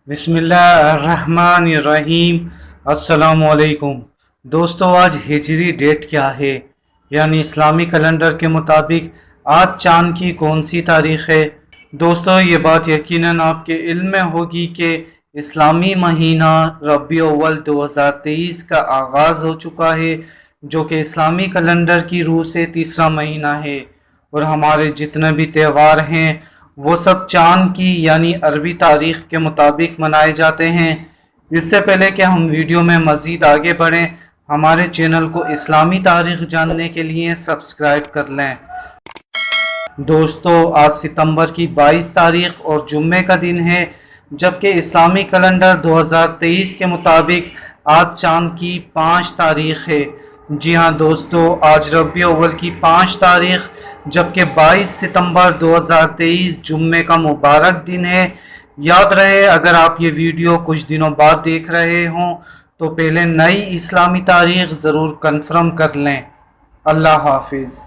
بسم اللہ الرحمن الرحیم۔ السلام علیکم دوستو، آج ہجری ڈیٹ کیا ہے؟ یعنی اسلامی کیلنڈر کے مطابق آج چاند کی کون سی تاریخ ہے؟ دوستو، یہ بات یقیناً آپ کے علم میں ہوگی کہ اسلامی مہینہ ربیع الاول 2023 کا آغاز ہو چکا ہے، جو کہ اسلامی کیلنڈر کی روح سے تیسرا مہینہ ہے، اور ہمارے جتنے بھی تہوار ہیں وہ سب چاند کی یعنی عربی تاریخ کے مطابق منائے جاتے ہیں۔ اس سے پہلے کہ ہم ویڈیو میں مزید آگے بڑھیں، ہمارے چینل کو اسلامی تاریخ جاننے کے لیے سبسکرائب کر لیں۔ دوستو، آج ستمبر کی 22 تاریخ اور جمعے کا دن ہے، جبکہ اسلامی کیلنڈر 2023 کے مطابق آج چاند کی 5 تاریخ ہے۔ جی ہاں دوستو، آج ربیع الاول کی 5 تاریخ جبکہ 22 ستمبر 2023 جمعے کا مبارک دن ہے۔ یاد رہے، اگر آپ یہ ویڈیو کچھ دنوں بعد دیکھ رہے ہوں تو پہلے نئی اسلامی تاریخ ضرور کنفرم کر لیں۔ اللہ حافظ۔